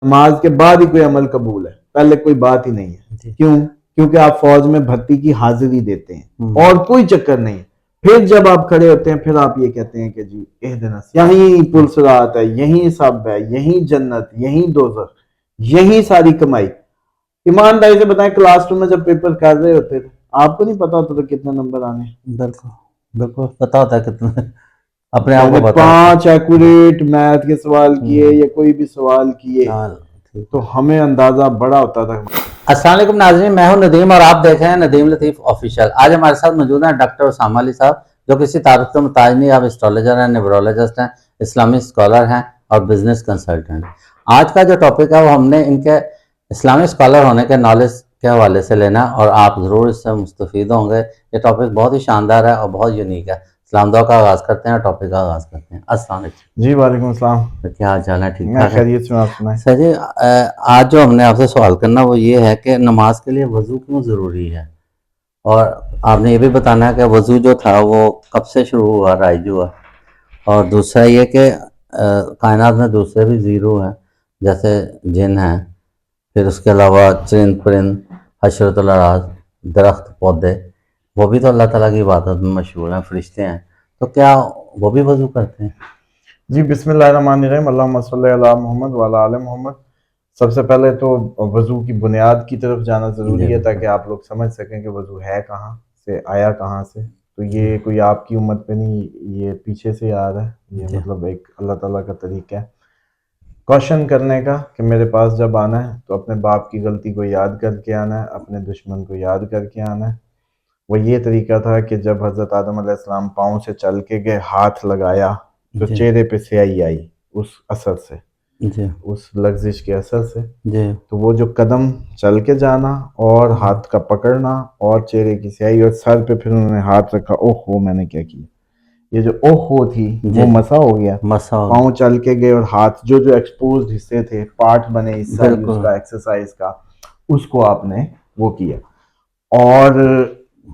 نماز کے بعد ہی کوئی عمل قبول ہے، پہلے کوئی بات ہی نہیں ہے. کیوں؟ کیونکہ آپ فوج میں بھرتی کی حاضری دیتے ہیں اور کوئی چکر نہیں ہے. پھر جب آپ کھڑے ہوتے ہیں پھر آپ یہ کہتے ہیں کہ جی اہدنا، یہیں پل صراط ہے، یہیں سب ہے، یہیں جنت، یہیں دوزخ، یہیں ساری کمائی. ایمانداری سے بتائیں کلاس 2 میں جب پیپر کر رہے ہوتے تھے آپ کو نہیں پتا ہوتا تھا کتنے نمبر آنے؟ بالکل بالکل پتا ہوتا ہے کتنے، اپنے آپ میں کو نے پتا ہوتا 5 ایکوریٹ میتھ کے سوال کیے یا کوئی بھی سوال کیے تو ہمیں اندازہ بڑا ہوتا تھا. السلام علیکم ناظرین، میں ہوں ندیم اور آپ دیکھ رہے ہیں ندیم لطیف آفیشیل. آج ہمارے ساتھ موجود ہیں ڈاکٹر اسامہ علی صاحب، جو کسی تعارف کے محتاج نہیں. آپ اسٹرالوجر ہیں، نیورولوجسٹ ہیں، اسلامی اسکالر ہیں اور بزنس کنسلٹنٹ. آج کا جو ٹاپک ہے وہ ہم نے ان کے اسلامی اسکالر ہونے کے نالج کے حوالے سے لینا اور آپ ضرور اس سے مستفید ہوں گے. یہ ٹاپک بہت ہی شاندار ہے اور بہت یونیک ہے. اسلام دعا کا آغاز کرتے ہیں اور ٹاپک کا آغاز کرتے ہیں. السلام علیکم. جی وعلیکم السلام. کیا حال چال ہے؟ ٹھیک میں ٹھاک ہے؟ خیریت سے. آپ سنائیں. سر جی، آج جو ہم نے آپ سے سوال کرنا وہ یہ ہے کہ نماز کے لیے وضو کیوں ضروری ہے، اور آپ نے یہ بھی بتانا ہے کہ وضو جو تھا وہ کب سے شروع ہوا، رائج ہوا. اور دوسرا یہ کہ کائنات میں دوسرے بھی زیرو ہیں جیسے جن ہیں، پھر اس کے علاوہ چرند پرند، حشرت الاراض، درخت پودے، وہ بھی تو اللہ تعالیٰ کی عبادت میں مشہور ہیں، فرشتے ہیں. تو کیا وہ بھی وضو کرتے ہیں؟ جی بسم اللہ الرحمن الرحیم. اللہم صلی علی محمد وعلی آل محمد. سب سے پہلے تو وضو کی بنیاد کی طرف جانا ضروری ہے تاکہ آپ لوگ سمجھ سکیں کہ وضو ہے کہاں سے، آیا کہاں سے. تو یہ کوئی آپ کی امت پہ نہیں، یہ پیچھے سے آ رہا ہے. یہ مطلب ایک اللہ تعالیٰ کا طریقہ ہے کوشچن کرنے کا کہ میرے پاس جب آنا ہے تو اپنے باپ کی غلطی کو یاد کر کے آنا ہے، اپنے دشمن کو یاد کر کے آنا ہے. وہ یہ طریقہ تھا کہ جب حضرت آدم علیہ السلام پاؤں سے چل کے گئے، ہاتھ لگایا تو چہرے پہ سیاہی آئی اس اثر سے، اس لغزش کے اثر سے. تو وہ جو قدم چل کے جانا اور ہاتھ کا پکڑنا اور چہرے کی سیاہی اور سر پہ پھر انہوں نے ہاتھ رکھا، اوہ میں نے کیا کیا. یہ جو اوہ تھی وہ مسا ہو گیا. پاؤں چل کے گئے اور ہاتھ جو ایکسپوزڈ حصے تھے، پارٹ بنے حصہ اس کا ایکسرسائز کا، اس کو آپ نے وہ کیا. اور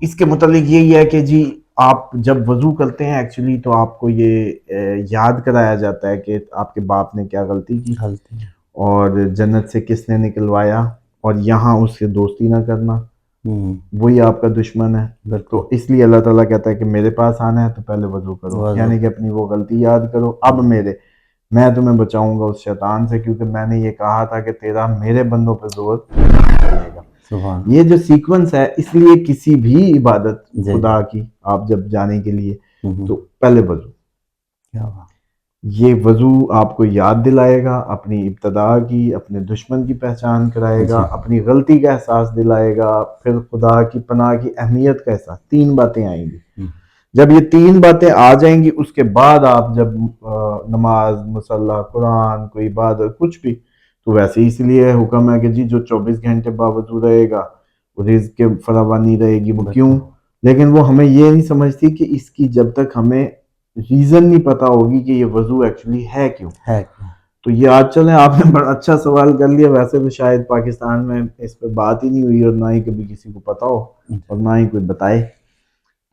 اس کے متعلق یہی ہے کہ جی آپ جب وضو کرتے ہیں ایکچولی تو آپ کو یہ یاد کرایا جاتا ہے کہ آپ کے باپ نے کیا غلطی کی اور جنت سے کس نے نکلوایا، اور یہاں اس سے دوستی نہ کرنا، وہی آپ کا دشمن ہے. تو اس لیے اللہ تعالیٰ کہتا ہے کہ میرے پاس آنا ہے تو پہلے وضو کرو، یعنی کہ اپنی وہ غلطی یاد کرو. اب میں تمہیں بچاؤں گا اس شیطان سے، کیونکہ میں نے یہ کہا تھا کہ تیرا میرے بندوں پہ زور چلے گا. یہ جو سیکوینس ہے، اس لیے کسی بھی عبادت خدا کی آپ جب جانے کے لیے تو پہلے وضو. یہ وضو آپ کو یاد دلائے گا اپنی ابتدا کی، اپنے دشمن کی پہچان کرائے گا، اپنی غلطی کا احساس دلائے گا، پھر خدا کی پناہ کی اہمیت کا احساس. 3 باتیں آئیں گی. جب یہ 3 باتیں آ جائیں گی اس کے بعد آپ جب نماز، مصلی، قرآن، کوئی عبادت کچھ بھی، تو ویسے اس لیے حکم ہے کہ جی جو 24 گھنٹے باوضو رہے گا رزق کے فراوانی رہے گی. وہ کیوں؟ لیکن وہ ہمیں یہ نہیں سمجھتی کہ اس کی جب تک ہمیں ریزن نہیں پتا ہوگی کہ یہ وضو ایکچولی ہے کیوں. تو یہ آج چلیں آپ نے بڑا اچھا سوال کر لیا. ویسے تو شاید پاکستان میں اس پہ بات ہی نہیں ہوئی اور نہ ہی کبھی کسی کو پتا ہو اور نہ ہی کوئی بتائے.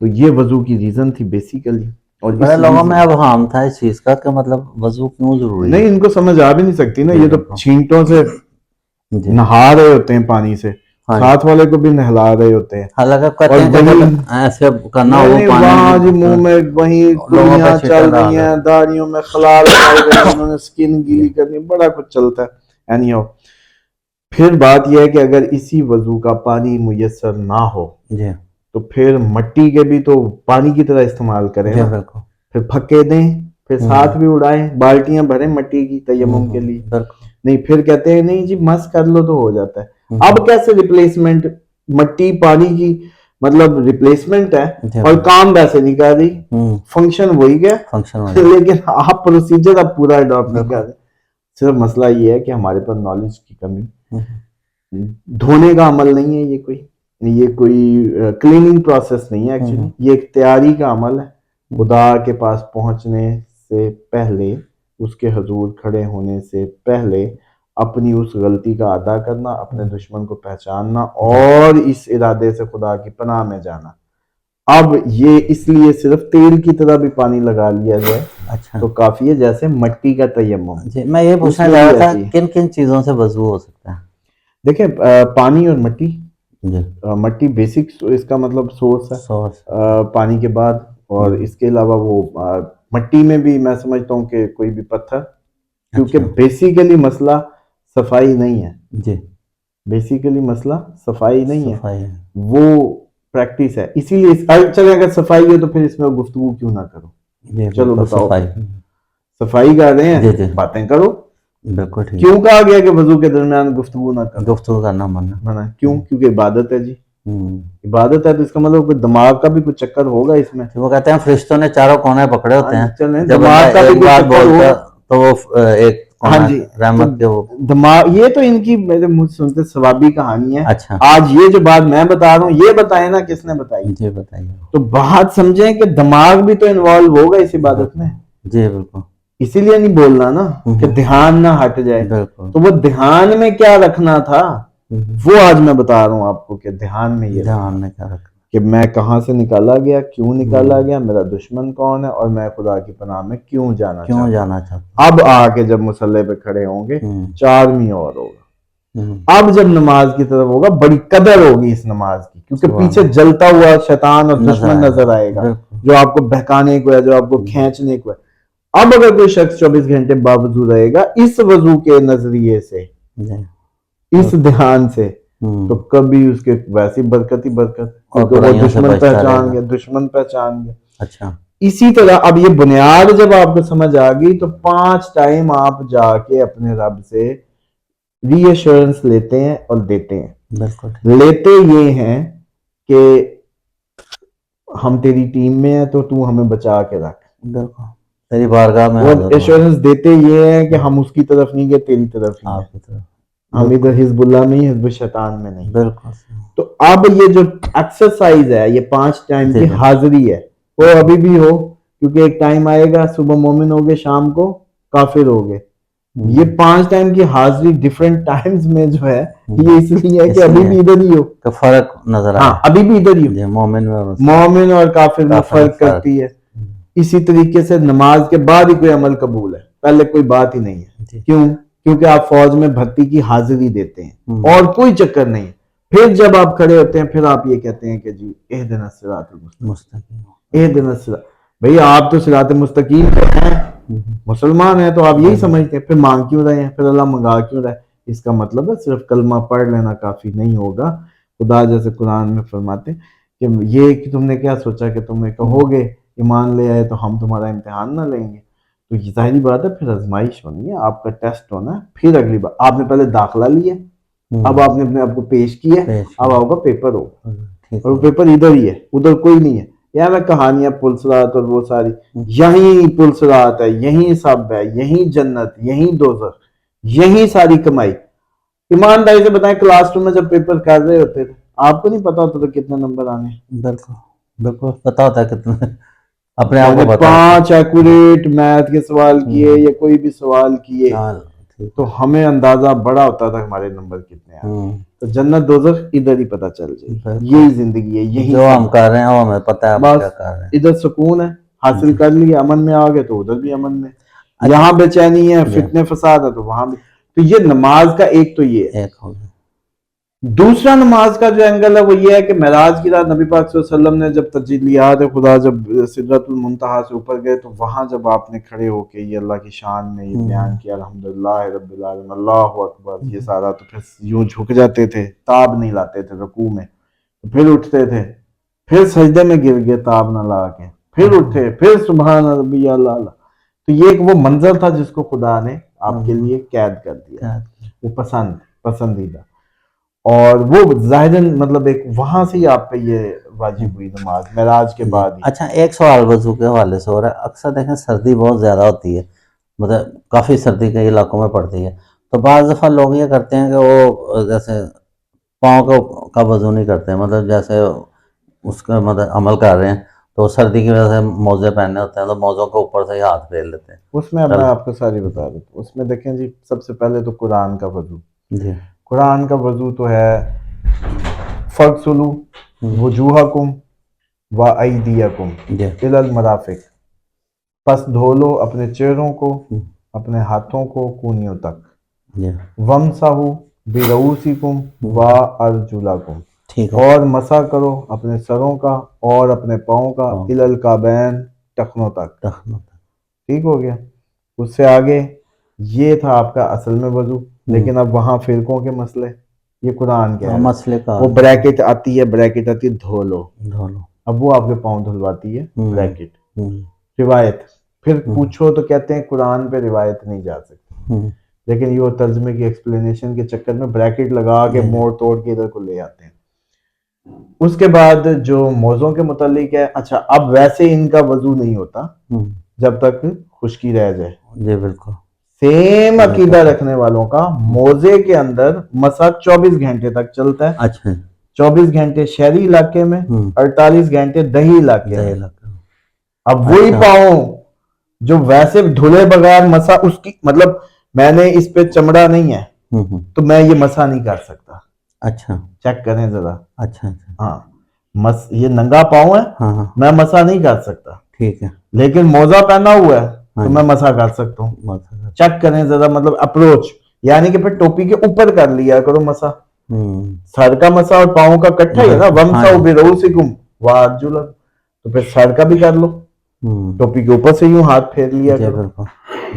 تو یہ وضو کی ریزن تھی بیسیکلی. اور بڑے لوگوں میں اب ہام تھا اس چیز کا کہ مطلب وضو کیوں ضروری ہے. نہیں ان کو سمجھ آ بھی نہیں سکتی نا. یہ تو چھینٹوں سے نہا رہے ہوتے ہیں پانی سے، ساتھ والے کو بھی نہلا رہے ہوتے ہیں. وہاں جی منہ میں وہیں کلیاں چل رہی ہیں، داڑھیوں میں خلال لگائی گئی، انہوں نے سکن گیلی کرنی، بڑا کچھ چلتا ہے. اینی پھر بات یہ ہے کہ اگر اسی وضو کا پانی میسر نہ ہو تو پھر مٹی کے بھی تو پانی کی طرح استعمال کریں نا. پھر پھکے دیں، پھر ساتھ بھی اڑائیں، بالٹیاں بھریں مٹی کی تیمم کے لیے. نہیں پھر کہتے ہیں نہیں جی مس کر لو تو ہو جاتا ہے. اب کیسے ریپلیسمنٹ؟ مٹی پانی کی مطلب ریپلیسمنٹ ہے اور کام ویسے نہیں کر رہی، فنکشن وہی گیا لیکن آپ پروسیجر اب پورا اڈاپٹ نہیں کر رہے. صرف مسئلہ یہ ہے کہ ہمارے پاس نالج کی کمی. دھونے کا عمل نہیں ہے یہ کوئی کلیننگ پروسیس نہیں ہے ایکچولی. یہ ایک تیاری کا عمل ہے. خدا کے پاس پہنچنے سے پہلے، اس کے حضور کھڑے ہونے سے پہلے اپنی اس غلطی کا ادا کرنا، اپنے دشمن کو پہچاننا اور اس ارادے سے خدا کی پناہ میں جانا. اب یہ اس لیے صرف تیل کی طرح بھی پانی لگا لیا جائے اچھا تو کافی ہے، جیسے مٹی کا تیمم. جی میں یہ پوچھنا اس میں چاہ بھی رہا تھا ایسی ہے. کن کن چیزوں سے وضو ہو سکتا ہے؟ دیکھیں پانی اور مٹی. جی مٹی بیسک اس کا مطلب سورس ہے سورس. پانی کے بعد. اور اس کے علاوہ وہ مٹی میں بھی میں سمجھتا ہوں کہ کوئی بھی پتھر، کیونکہ بیسیکلی مسئلہ صفائی نہیں ہے. جی بیسیکلی مسئلہ صفائی نہیں ہے، صفائی. وہ پریکٹس ہے. اسی لیے چلے اگر صفائی ہے تو پھر اس میں گفتگو کیوں نہ کرو. جی چلو بالکل بتاؤ، صفائی. صفائی کر رہے جی ہیں جی باتیں کرو. بالکل ٹھیک. کیوں کہا گیا کہ وضو کے درمیان گفتگو نہ کرو؟ گفتگو کرنا منع. منع کیوں؟ کیونکہ عبادت ہے جی. ہوں. عبادت ہے تو اس کا مطلب کوئی دماغ کا بھی کچھ چکر ہوگا اس میں. وہ کہتے ہیں فرشتوں نے چاروں کونے پکڑے ہوتے ہیں، چلیں جب دماغ کا بھی ایک کوئی بات چکر بولتا ہوگا. تو وہ ایک ہاں کونا جی رحمت کے وہ. دماغ، یہ تو ان کی میرے منہ سنتے ثوابی کہانی ہے. اچھا آج یہ جو بات میں بتا رہا ہوں یہ بتائیں نا کس نے بتائی. جی بتائیے. تو بات سمجھیں کہ دماغ بھی تو انوالو ہوگا اس عبادت میں. جی بالکل. اسی لیے نہیں بولنا نا کہ دھیان نہ ہٹ جائے. بالکل. تو وہ دھیان میں کیا رکھنا تھا وہ آج میں بتا رہا ہوں آپ کو کہ دھیان میں یہ دھیان میں کیا رکھنا کہ میں کہاں سے نکالا گیا، کیوں نکالا گیا، میرا دشمن کون ہے، اور میں خدا کی پناہ میں کیوں جانا کیوں چاہتا جانا چاہتا ہوں. اب آ کے جب مصلی پہ کھڑے ہوں گے ہوں. 4ویں اور ہوگا. ہوں. اب جب نماز کی طرف ہوگا بڑی قدر ہوگی اس نماز کی، کیونکہ سبحان پیچھے اللہ. جلتا ہوا شیطان اور دشمن آئے نظر آئے گا بالکل. جو آپ کو بہکانے کو ہے، جو آپ کو کھینچنے کو ہے. اب اگر کوئی شخص 24 گھنٹے باوضو رہے گا اس وضو کے نظریے سے، جی. اس دھیان سے، ہوں. تو کبھی اس کے ویسی برکت ہی برکت، اور کیونکہ وہ برائیوں سے دشمن بچتا رہے پہچان گا. گیا، دشمن پہچان گیا. اچھا. اسی طرح اب یہ بنیاد جب آپ کو سمجھ آ گئی تو 5 ٹائم آپ جا کے اپنے رب سے ری ایشورنس لیتے ہیں اور دیتے ہیں. بالکل. لیتے یہ ہیں کہ ہم تیری ٹیم میں ہیں تو تو ہمیں بچا کے رکھ. بالکل تیری بارگاہ میں اور حاضر ہوں ایشورنس دیتے یہ ہیں کہ ہم اس کی طرف نہیں گئے، تیری طرف ہی ہیں. آپ کی طرف. ہم ادھر حزب اللہ نہیں، حزب شیطان میں نہیں. بالکل. تو اب یہ جو ایکسرسائز ہے، یہ 5 ٹائم جی کی جی. حاضری ہے، وہ ابھی بھی ہو. کیونکہ ایک ٹائم آئے گا صبح مومن ہوگے، شام کو کافر ہوگے. یہ 5 ٹائم کی حاضری ڈیفرنٹ ٹائمز میں جو ہے یہ اس لیے ہے کہ ابھی بھی ادھر ہی ہو. تو فرق نظر ہاں آئے. ابھی بھی ادھر ہی ہو. جی مومن میں اور مومن اور کافر میں کافر میں فرق کرتی ہے. اسی طریقے سے نماز کے بعد ہی کوئی عمل قبول ہے، پہلے کوئی بات ہی نہیں ہے. جی. کیوں؟ کیونکہ آپ فوج میں بھرتی کی حاضری دیتے ہیں اور کوئی چکر نہیں. پھر جب آپ کھڑے ہوتے ہیں پھر آپ یہ کہتے ہیں کہ جی اہدنا الصراط المستقیم، مستقیم. اہدنا الصراط. بھئی آپ تو صراط مستقیم پہ ہیں، مسلمان ہیں، تو آپ یہی سمجھتے ہیں. پھر مانگ کیوں رہے ہیں؟ پھر اللہ منگا کیوں رہے؟ اس کا مطلب ہے صرف کلمہ پڑھ لینا کافی نہیں ہوگا. خدا جیسے قرآن میں فرماتے ہیں کہ یہ کہ تم نے کیا سوچا کہ تم نے کہو گے ایمان لے آئے تو ہم تمہارا امتحان نہ لیں گے. تو یہ ظاہری بات ہے، پھر آزمائش ہونی ہے، آپ کا ٹیسٹ ہونا ہے. پھر اگلی بار آپ نے پہلے داخلہ لیا، اب آپ نے اپنے آپ کو پیش کیا، اب آپ کا پیپر ہوگا. اور وہ پیپر ادھر ہی ہے، ادھر کوئی نہیں ہے. یا میں کہانیاں پلسرات اور وہ ساری، یہیں پلسرات ہے، یہیں سب ہے، یہیں جنت، یہیں دوزخ، یہیں ساری کمائی. ایمانداری سے بتائیں کلاس 2 میں جب پیپر کر رہے ہوتے تھے آپ کو نہیں پتا ہوتا تھا کتنے نمبر آنے؟ بالکل بالکل پتا ہوتا ہے کتنے اپنے میں آپ نے کو پتا ہوتا 5 ایکوریٹ میتھ کے سوال کیے یا کوئی بھی سوال کیے ہے. تو ہمیں اندازہ بڑا ہوتا تھا ہمارے نمبر کتنے آئے. تو جنت دوزخ ادھر ہی پتہ چل جائے گی. یہی زندگی ہے، یہی جو ہم سب کر رہے ہیں وہ ہمیں پتہ ہے ہم بس. کیا کر رہے ہیں. ادھر سکون ہے، حاصل کر لیا، امن میں آ گئے تو ادھر بھی امن میں. یہاں بے چینی ہے، فتنے فساد ہے تو وہاں بھی. تو یہ نماز کا ایک تو یہ ہے. ایک ہو گیا. دوسرا نماز کا جو اینگل ہے وہ یہ ہے کہ معراج کی رات نبی پاک صلی اللہ علیہ وسلم نے جب تجلیات خدا جب سدرۃ المنتہا سے اوپر گئے تو وہاں جب آپ نے کھڑے ہو کے یہ اللہ کی شان میں یہ بیان کیا الحمدللہ رب العالمین اللہ اکبر، یہ سارا، تو پھر یوں جھک جاتے تھے، تاب نہیں لاتے تھے رکوع میں. پھر اٹھتے تھے، پھر سجدے میں گر گئے تاب نہ لا کے، پھر اٹھے، پھر سبحان ربی اللہ. تو یہ ایک وہ منظر تھا جس کو خدا نے آپ کے لیے قید کر دیا. وہ پسندیدہ. اور وہ ظاہراً مطلب ایک وہاں سے ہی آپ پہ یہ واجب ہوئی نماز معراج کے بعد ہی. اچھا ایک سوال وضو کے حوالے سے ہو رہا ہے. اکثر دیکھیں سردی بہت زیادہ ہوتی ہے، مطلب کافی سردی کئی علاقوں میں پڑتی ہے، تو بعض دفعہ لوگ یہ کرتے ہیں کہ وہ جیسے پاؤں کا وضو نہیں کرتے ہیں، مطلب جیسے اس کا مطلب عمل کر رہے ہیں تو سردی کی وجہ سے موزے پہننے ہوتے ہیں تو موزوں کے اوپر سے ہی ہاتھ پھیر لیتے ہیں. اس میں میں آپ کو ساری بتا دیتا ہوں. اس میں دیکھیں جی سب سے پہلے تو قرآن کا وضو. جی قرآن کا وضو تو ہے فَاغْسِلُوا وُجُوهَكُمْ وَأَيْدِيَكُمْ جی إِلَى الْمَرَافِقِ. پس دھو لو اپنے چہروں کو، اپنے ہاتھوں کو کونیوں تک، جی وَامْسَحُوا بِرُؤُوسِکُمْ وَأَرْجُلَکُمْ، ٹھیک ہے، اور مسح کرو اپنے سروں کا اور اپنے پاؤں کا، اِلی الکعبین، ٹخنوں تک، ٹھیک ہو گیا. اس سے آگے یہ تھا آپ کا اصل میں وضو، لیکن اب وہاں فرقوں کے مسئلے، یہ قرآن کہہ رہا ہے، مسئلے کا وہ بریکٹ آتی ہے دھو لو، دھو لو. اب وہ آپ کے پاؤں دھلواتی ہے بریکٹ. روایت پھر پوچھو تو کہتے ہیں قرآن پہ روایت نہیں جا سکتی، لیکن یہ ترجمے کی ایکسپلینیشن کے چکر میں بریکٹ لگا کے موڑ توڑ کے ادھر کو لے آتے ہیں. اس کے بعد جو موزوں کے متعلق ہے، اچھا اب ویسے ان کا وضو نہیں ہوتا جب تک خشکی رہ جائے. جی بالکل. سیم عقیدہ رکھنے والوں کا موزے کے اندر مسح 24 گھنٹے تک چلتا ہے. اچھا 24 گھنٹے شہری علاقے میں، 48 گھنٹے دیہی علاقے میں. اب وہی پاؤں جو ویسے دھلے بغیر مسح، اس کی مطلب میں نے اس پہ چمڑا نہیں ہے تو میں یہ مسح نہیں کر سکتا. اچھا چیک کریں ذرا. اچھا ہاں یہ ننگا پاؤں ہے، میں مسح نہیں کر سکتا، ٹھیک ہے، لیکن موزہ پہنا ہوا ہے تو میں مسح کر سکتا ہوں. چیک کریں ذرا، مطلب اپروچ، یعنی کہ پھر ٹوپی کے اوپر کر لیا کرو مسح. سر کا مسح اور پاؤں کا کٹھا ہی ہے نا، وَامْسَحُوا بِرُؤُوسِکُمْ وَأَرْجُلَکُمْ، تو پھر سر کا بھی کر لو، ٹوپی کے اوپر سے یوں ہاتھ پھیر لیا کرو،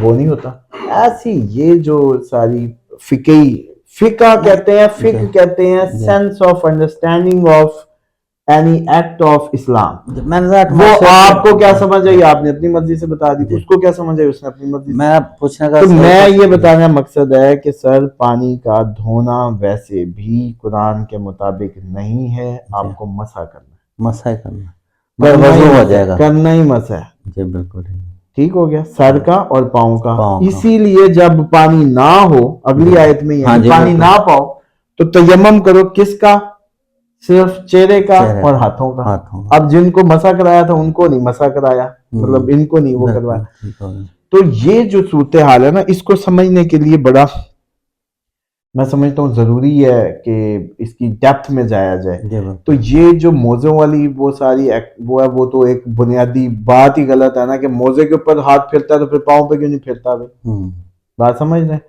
وہ نہیں ہوتا. ایسی یہ جو ساری فقہ کہتے ہیں، فقہ کہتے ہیں sense of understanding of any act of Islam. وہ آپ کو کیا سمجھ آئی آپ نے اپنی مرضی سے بتا دی، اس کو کیا سمجھ آئی اس نے اپنی مرضی سے. میں پوچھنے کا تو میں یہ بتانا مقصد ہے کہ سر پانی کا دھونا ویسے بھی قرآن کے مطابق نہیں ہے، آپ کو مسح کرنا ہے، مسح کرنا وضو ہو جائے گا، کرنا ہی مسح ہے. جی بالکل ٹھیک ہو گیا، سر کا اور پاؤں کا. اسی لیے جب پانی نہ ہو، اگلی آیت میں یہ پانی نہ پاؤ تو تیمم کرو، کس کا؟ صرف چہرے کا اور ہاتھوں کا. اب جن کو مسح کرایا تھا ان کو نہیں مسح کرایا، مطلب ان کو نہیں وہ کروایا. تو یہ جو صورتحال ہے نا، اس کو سمجھنے کے لیے بڑا میں سمجھتا ہوں ضروری ہے کہ اس کی ڈیپتھ میں جایا جائے. تو یہ جو موزوں والی وہ ساری وہ ہے، وہ تو ایک بنیادی بات ہی غلط ہے نا کہ موزے کے اوپر ہاتھ پھرتا ہے تو پھر پاؤں پہ کیوں نہیں پھرتا؟ بات سمجھ رہے ہیں؟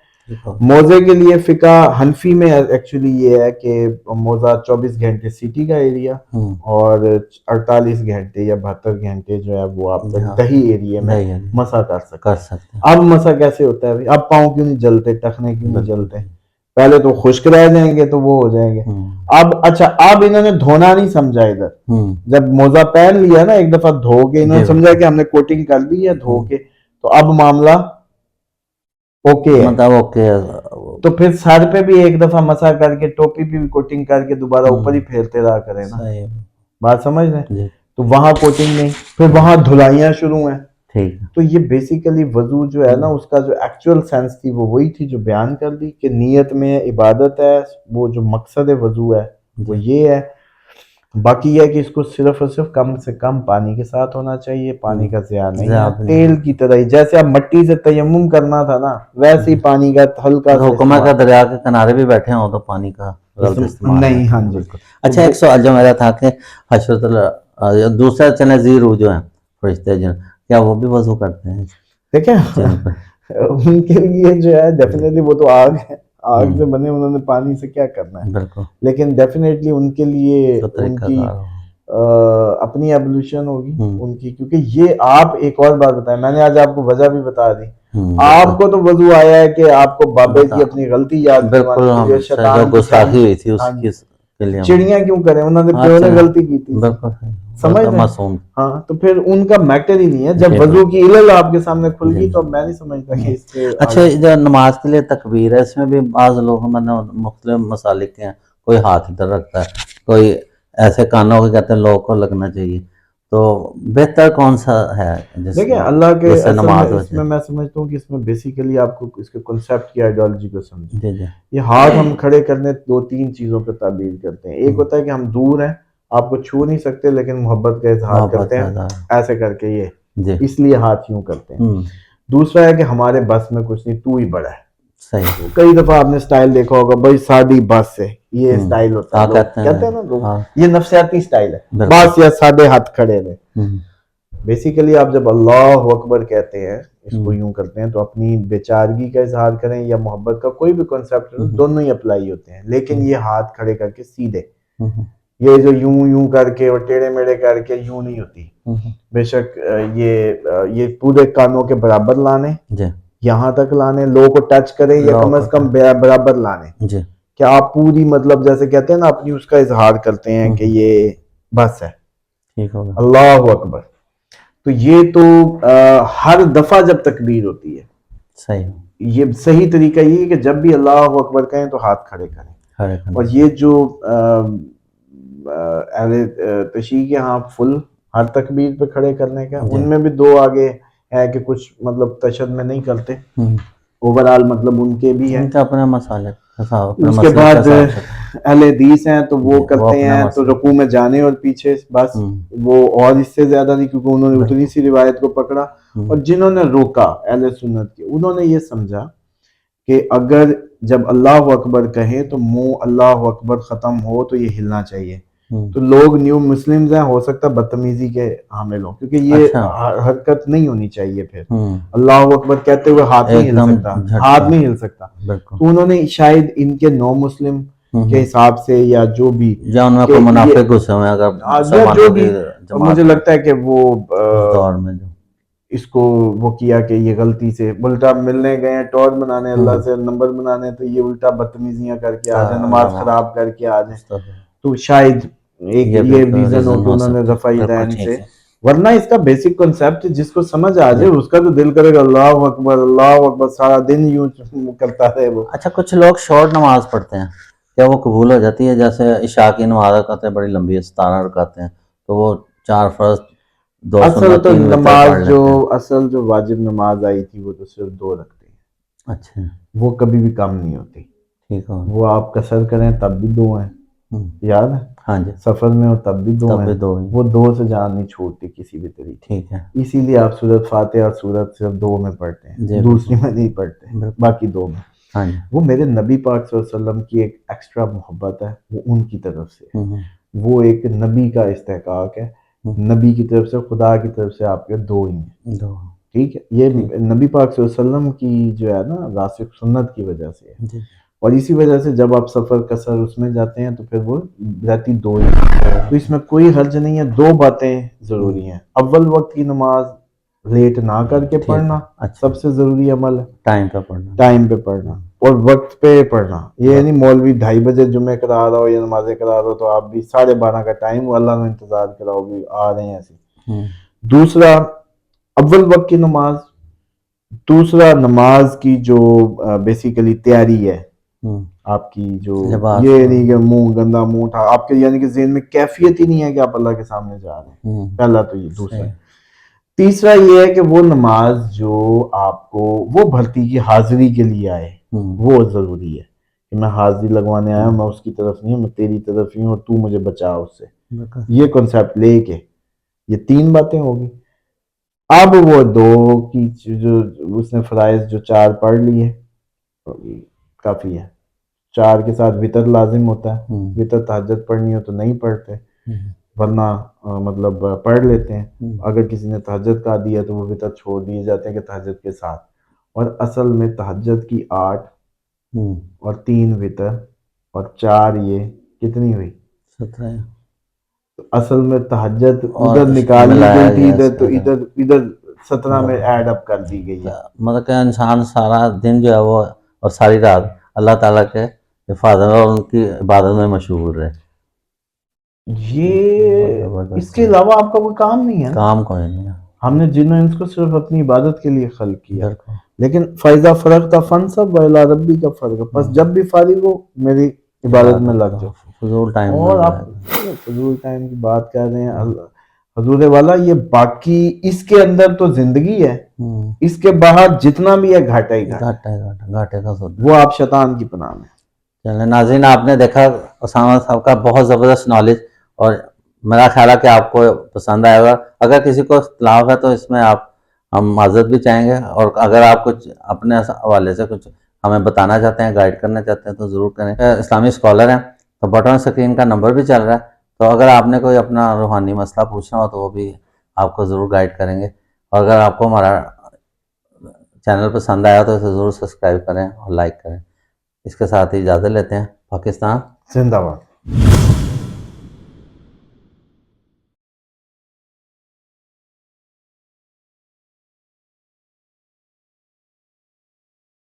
موزے کے لیے فقہ حنفی میں ایکچولی یہ ہے کہ موزہ 24 گھنٹے سٹی کا ایریا اور 48 گھنٹے یا 72 گھنٹے جو ہے وہ آپ دہی ایریا میں مسح کر سکتے ہیں. اب مسح کیسے ہوتا ہے؟ اب پاؤں کیوں نہیں جلتے، ٹخنے کیوں نہیں جلتے؟ پہلے تو خشک رہ جائیں گے تو وہ ہو جائیں گے. اب اچھا، اب انہوں نے دھونا نہیں سمجھا ادھر، جب موزہ پہن لیا نا ایک دفعہ دھو کے، انہوں نے سمجھا کہ ہم نے کوٹنگ کر لی ہے دھو کے، تو اب معاملہ اوکے ہے. تو پھر سر پہ بھی ایک دفعہ مسح کر کے، ٹوپی پہ بھی کوٹنگ کر کے دوبارہ اوپر ہی پھیرتے رہا کریں نا. بات سمجھ رہے ہیں؟ تو وہاں کوٹنگ نہیں، پھر وہاں دھلائیاں شروع ہیں. تو یہ بیسیکلی وضو جو ہے نا، اس کا جو ایکچوئل سینس تھی وہ وہی تھی جو بیان کر دی کہ نیت میں عبادت ہے، وہ جو مقصد وضو ہے وہ یہ ہے. باقی یہ ہے کہ اس کو صرف اور صرف کم سے کم پانی کے ساتھ ہونا چاہیے، پانی کا ضیاع نہیں ہے. تیل کی طرح ہی جیسے اب مٹی سے تیمم کرنا تھا نا، ویسے ہی پانی کا ہلکا سا حکمہ کا دریا کے کنارے بھی بیٹھے ہوں تو پانی کا غلط استعمال نہیں. ہاں جی. اچھا ایک سوال جو میرا تھا کہ حشرت دوسرا چنے زیرو جو ہیں فرشتے جن، کیا وہ بھی وضو کرتے ہیں؟ دیکھیں ان کے لیے جو ہے ڈیفینیٹلی وہ تو آگ ہے، آگ سے بنے، انہوں نے پانی سے کیا کرنا ہے. بالکل. لیکن ڈیفینیٹلی ان کے لیے ان کی اپنی ایبولوشن ہوگی ان کی، کیونکہ یہ آپ ایک اور بات بتائیں، میں نے آج آپ کو وجہ بھی بتا دی. آپ کو تو وضو آیا ہے کہ آپ کو بابے کی اپنی غلطی یاد کروانے کی، شیطان گستاخی ہوئی تھی اس کی، چڑیاں کیوں کریں، انہوں نے پیو نے غلطی کی تھی، سمجھ رہے ہیں؟ ہاں تو پھر ان کا میٹر ہی نہیں ہے. جب وضو کی علل آپ کے سامنے کھل گئی تو اب میں نہیں سمجھتا کہ اس کے. اچھا جو نماز کے لیے تکبیر ہے، اس میں بھی بعض لوگ مختلف مسالک ہیں، کوئی ہاتھ ادھر رکھتا ہے، کوئی ایسے کانوں کو کہتے ہیں لوگ کو لگنا چاہیے، تو بہتر کون سا ہے؟ دیکھیں اللہ کے اس میں سمجھتا ہوں کہ اس میں بیسیکلی آپ کو اس کے کنسیپٹ کی آئیڈیالوجی کو سمجھیں. یہ ہاتھ ہم کھڑے کرنے 2-3 چیزوں پہ تعبیر کرتے ہیں. ایک ہوتا ہے کہ ہم دور ہیں، آپ کو چھو نہیں سکتے، لیکن محبت کا اظہار کرتے ہیں ایسے کر کے، یہ اس لیے ہاتھ یوں کرتے ہیں. دوسرا ہے کہ ہمارے بس میں کچھ نہیں، تو ہی بڑا ہے. صحیح. کئی دفعہ آپ نے سٹائل دیکھا ہوگا، بھائی ساڑھی بس سے یہ سٹائل ہوتا ہے، کہتے ہیں نا لوگ، یہ نفسیاتی سٹائل ہے، بس یا ساڑھے ہاتھ کھڑے رہے. بیسیکلی آپ جب اللہ اکبر کہتے ہیں اس کو یوں کرتے ہیں تو اپنی بیچارگی کا اظہار کریں یا محبت کا کوئی بھی کنسیپٹ دونوں ہی اپلائی ہوتے ہیں. لیکن یہ ہاتھ کھڑے کر کے سیدھے, یہ جو یوں یوں کر کے اور ٹیڑھے میڑے کر کے یوں نہیں ہوتی. بے شک یہ پورے کانوں کے برابر لانے, یہاں تک لانے, لو کو ٹچ کرے یا کم از کم برابر لانے, کہ آپ پوری مطلب جیسے کہتے ہیں نا اپنی اس کا اظہار کرتے ہیں کہ یہ بس ہے اللہ اکبر. تو یہ تو ہر دفعہ جب تکبیر ہوتی ہے, صحیح, یہ صحیح طریقہ یہ ہے کہ جب بھی اللہ اکبر کہیں تو ہاتھ کھڑے کریں. اور یہ جو اہل تشیع کے ہاں فل ہر تکبیر پہ کھڑے کرنے کا, ان میں بھی دو آگے ہے کہ کچھ مطلب تشہد میں نہیں کرتے, اوورال مطلب ان کے بھی ہیں اپنے مسالے. اس کے بعد اہل حدیث ہیں تو وہ کرتے ہیں تو رکوع میں جانے اور پیچھے بس, وہ اور اس سے زیادہ نہیں, کیونکہ انہوں نے اتنی سی روایت کو پکڑا. اور جنہوں نے روکا اہل سنت کے, انہوں نے یہ سمجھا کہ اگر جب اللہ اکبر کہیں تو منہ اللہ اکبر ختم ہو تو یہ ہلنا چاہیے. تو لوگ نیو مسلمز ہیں, ہو سکتا ہے بدتمیزی کے حامل ہوں, کیونکہ یہ حرکت نہیں ہونی چاہیے. پھر اللہ اکبر کہتے ہوئے ہاتھ نہیں ہل سکتا, ہاتھ نہیں ہل سکتا. تو انہوں نے شاید ان کے نو مسلم کے حساب سے یا جو بھی منافق غصے میں اگر جو بھی, مجھے لگتا ہے کہ وہ دور میں اس کو وہ کیا کہ یہ غلطی سے الٹا ملنے گئے ہیں ٹور بنانے اللہ سے نمبر بنانے, تو یہ الٹا بدتمیزیاں کر کے آ جائیں, نماز خراب کر کے آ جائیں. تو شاید ایک یہ ریزن ہو کہ انہوں نے رفع یدین سے, ورنہ اس کا بیسک کنسیپٹ جس کو سمجھ آ جائے اس کا تو دل کرے گا اللہ اکبر سارا دن یوں کرتا رہے وہ. اچھا, کچھ لوگ شارٹ نماز پڑھتے ہیں, کیا وہ قبول ہو جاتی ہے؟ جیسے عشاء کی نماز کرتے ہیں بڑی لمبی 17 رکعتیں ہیں, تو وہ 4 فرض 2 سنت 3 نماز اصل جو واجب نماز آئی تھی وہ تو صرف 2 رکھتے ہیں. اچھا, وہ کبھی بھی کم نہیں ہوتی. ٹھیک ہے, وہ آپ قصر کریں تب بھی 2 ہیں, یاد ہے, ہاں جی, سفر میں ہو تب بھی 2 ہیں, 2 وہ 2 سے جان نہیں چھوڑتی کسی بھی طریقے. ٹھیک ہے, اسی لیے آپ سورۃ فاتحہ اور سورۃ صرف 2 میں پڑھتے ہیں, دوسری میں نہیں پڑھتے, باقی 2 میں. ہاں جی, وہ میرے نبی پاک صلی اللہ علیہ وسلم کی ایک ایکسٹرا محبت ہے, وہ ان کی طرف سے, وہ ایک نبی کا استحقاق ہے, نبی کی طرف سے, خدا کی طرف سے آپ کے 2 ہی ہیں. ٹھیک ہے, یہ نبی پاک صلی اللہ علیہ وسلم کی جو ہے نا راسخ سنت کی وجہ سے ہے. اور اسی وجہ سے جب آپ سفر قصر اس میں جاتے ہیں تو پھر وہ رہتی 2 ہی. تو اس میں کوئی حرج نہیں ہے, 2 باتیں ضروری ہیں. اول وقت کی نماز لیٹ نہ کر کے پڑھنا سب سے ضروری عمل ہے, ٹائم پہ پڑھنا اور وقت پہ پڑھنا. یہ نہیں مولوی 2:30 بجے جمعے کرا رہا ہو یا نمازیں کرا رہا ہو تو آپ بھی 12:30 کا ٹائم ہو, اللہ نے انتظار کراؤ بھی آ رہے ہیں ایسے. دوسرا اول وقت کی نماز, دوسرا نماز کی جو بیسیکلی تیاری ہے آپ کی, جو یہ نہیں کہ منہ گندا منہ اٹھا آپ کے, یعنی کہ ذہن میں کیفیت ہی نہیں ہے کہ آپ اللہ کے سامنے جا رہے ہیں, پہلا تو یہ. دوسرا تیسرا یہ ہے کہ وہ نماز جو آپ کو وہ بھرتی کی حاضری کے لیے آئے, وہ ضروری ہے کہ میں حاضری لگوانے آیا ہوں, میں اس کی طرف نہیں ہوں, میں تیری طرف ہی ہوں اور تو مجھے بچا اس سے. یہ کنسیپٹ لے کے یہ 3 باتیں ہوگی. اب وہ 2 کی جو اس نے فرائض جو 4 پڑھ لیے کافی ہے. 4 کے ساتھ وطر لازم ہوتا ہے, وطر تہجد پڑھنی ہو تو نہیں پڑھتے, ورنہ مطلب پڑھ لیتے ہیں. اگر کسی نے تہجد کا دیا تو وہ وطر چھوڑ دیے جاتے ہیں کہ تہجد کے ساتھ. اور اصل میں تہجد کی 8 اور 3 وطر اور 4 یہ کتنی ہوئی 17. اصل میں تہجد ادھر نکالی گئی تھی, ادھر تو ادھر 17 میں ایڈ اپ کر دی گئی ہے. مطلب کہ انسان سارا دن جو ہے وہ اور ساری رات اللہ تعالیٰ کے حفاظت اور ان کی عبادت میں مشغول ہے. یہ اس کے علاوہ آپ کا کوئی کام نہیں ہے, کام کوئی نہیں ہے. ہم نے جن انس کو صرف اپنی عبادت کے لیے خلق کیا, لیکن فائزہ فرق تھا فن سب ویلا ربی کا فرق. بس جب بھی فارغ ہو میری عبادت میں لگ جاؤ. فضول ٹائم, اور آپ فضول ٹائم کی بات کر رہے ہیں حضور والا, یہ باقی اس کے اندر تو زندگی ہے, اس کے باہر جتنا بھی ہے گھاٹا ہی گھاٹے کا سودا, وہ آپ شیطان کی پناہ میں. چلیں ناظرین, آپ نے دیکھا اسامہ صاحب کا بہت زبردست نالج, اور میرا خیال ہے کہ آپ کو پسند آئے گا. اگر کسی کو اختلاف ہے تو اس میں ہم معذرت بھی چاہیں گے, اور اگر آپ کچھ اپنے حوالے سے کچھ ہمیں بتانا چاہتے ہیں, گائیڈ کرنا چاہتے ہیں تو ضرور کریں. اسلامی اسکالر ہیں تو بٹن اسکرین کا نمبر بھی چل رہا ہے, تو اگر آپ نے کوئی اپنا روحانی مسئلہ پوچھنا ہو تو وہ بھی آپ کو ضرور گائیڈ کریں گے. اور اگر آپ کو ہمارا چینل پسند آیا تو اسے ضرور سبسکرائب کریں اور لائک کریں. اس کے ساتھ ہی اجازت لیتے ہیں. پاکستان زندہ باد.